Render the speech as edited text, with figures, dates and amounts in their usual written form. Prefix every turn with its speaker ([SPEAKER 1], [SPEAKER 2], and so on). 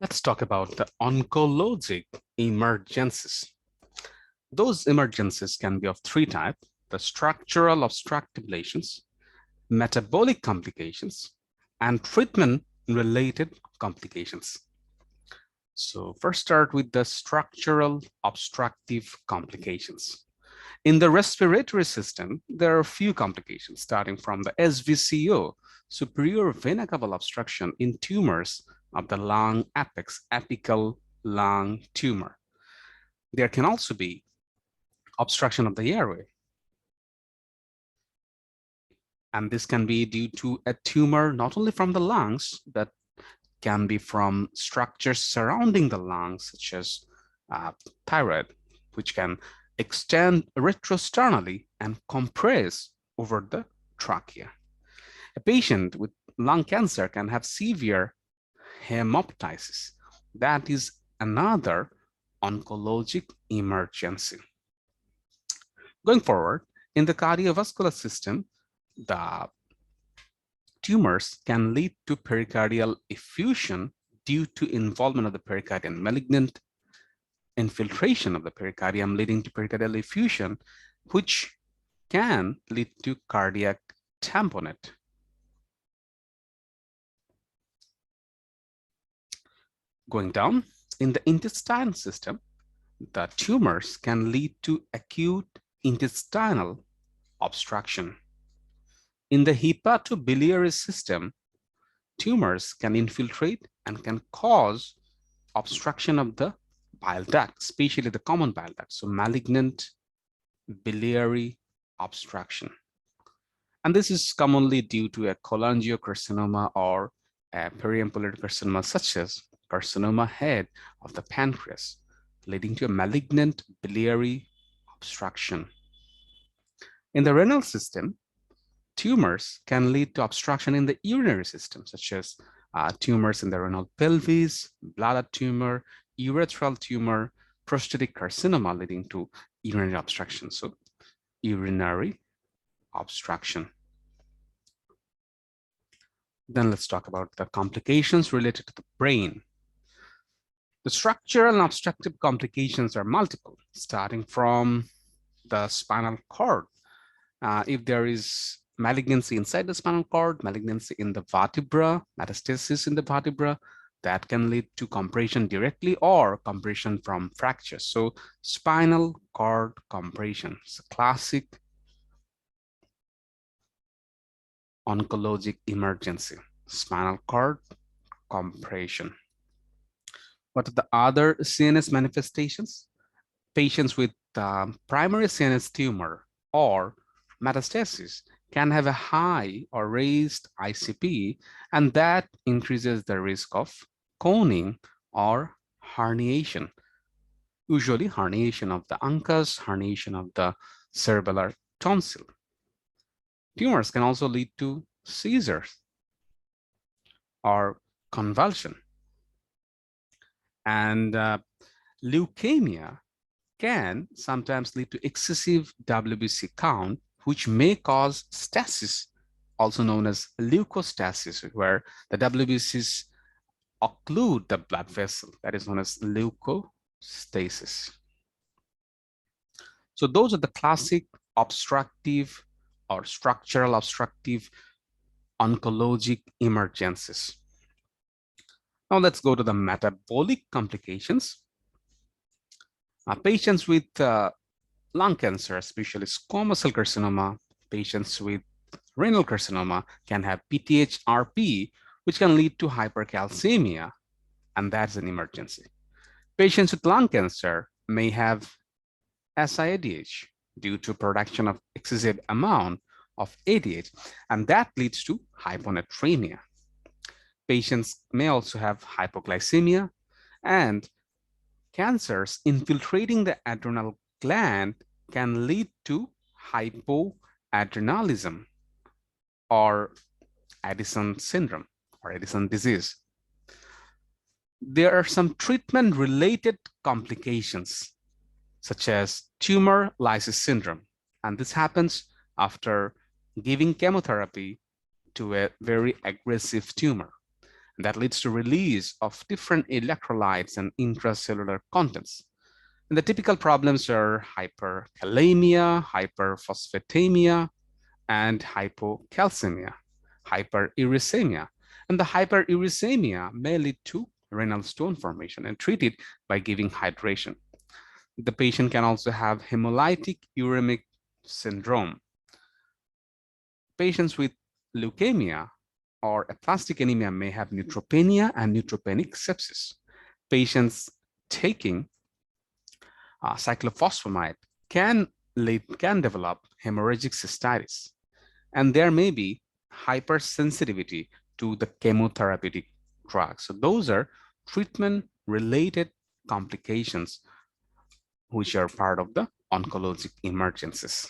[SPEAKER 1] Let's talk about the oncologic emergencies. Those emergencies can be of three types: the structural obstructive lesions, metabolic complications, and treatment-related complications. So first start with the structural obstructive complications. In the respiratory system, there are a few complications starting from the SVCO, superior vena cava obstruction in tumors of the lung apex, apical lung tumor. There can also be obstruction of the airway. And this can be due to a tumor not only from the lungs, but can be from structures surrounding the lungs, such as thyroid, which can extend retrosternally and compress over the trachea. A patient with lung cancer can have severe hemoptysis. That is another oncologic emergency. Going forward, in the cardiovascular system, the tumors can lead to pericardial effusion due to involvement of the pericardium, malignant infiltration of the pericardium leading to pericardial effusion, which can lead to cardiac tamponade. Going down, in the intestinal system, the tumors can lead to acute intestinal obstruction. In the hepatobiliary system, tumors can infiltrate and can cause obstruction of the bile duct, especially the common bile duct, so malignant biliary obstruction. And this is commonly due to a cholangiocarcinoma or a periampullary carcinoma, such as carcinoma head of the pancreas, leading to a malignant biliary obstruction. In the renal system, tumors can lead to obstruction in the urinary system, such as tumors in the renal pelvis, bladder tumor, urethral tumor, prostatic carcinoma leading to urinary obstruction. So urinary obstruction. Then let's talk about the complications related to the brain. The structural and obstructive complications are multiple, starting from the spinal cord. If there is malignancy inside the spinal cord, malignancy in the vertebra, metastasis in the vertebra, that can lead to compression directly or compression from fractures. So spinal cord compression is a classic oncologic emergency, spinal cord compression. What are the other CNS manifestations? Patients with primary CNS tumor or metastasis can have a high or raised ICP, and that increases the risk of coning or herniation. Usually herniation of the uncus, herniation of the cerebellar tonsil. Tumors can also lead to seizures or convulsion. And leukemia can sometimes lead to excessive WBC count, which may cause stasis, also known as leukostasis, where the WBCs occlude the blood vessel. That is known as leukostasis. So those are the classic obstructive or structural obstructive oncologic emergencies. Now let's go to the metabolic complications. Patients with lung cancer, especially squamous cell carcinoma, patients with renal carcinoma can have PTH-RP, which can lead to hypercalcemia, and that's an emergency. Patients with lung cancer may have SIADH due to production of excessive amount of ADH, and that leads to hyponatremia. Patients may also have hypoglycemia, and cancers infiltrating the adrenal gland can lead to hypoadrenalism or Addison syndrome or Addison disease. There are some treatment-related complications, such as tumor lysis syndrome, and this happens after giving chemotherapy to a very aggressive tumor. That leads to release of different electrolytes and intracellular contents. And the typical problems are hyperkalemia, hyperphosphatemia, and hypocalcemia, hyperuricemia. And the hyperuricemia may lead to renal stone formation and treated by giving hydration. The patient can also have hemolytic uremic syndrome. Patients with leukemia or aplastic anemia may have neutropenia and neutropenic sepsis. Patients taking cyclophosphamide can develop hemorrhagic cystitis, and there may be hypersensitivity to the chemotherapeutic drugs. So those are treatment-related complications which are part of the oncologic emergencies.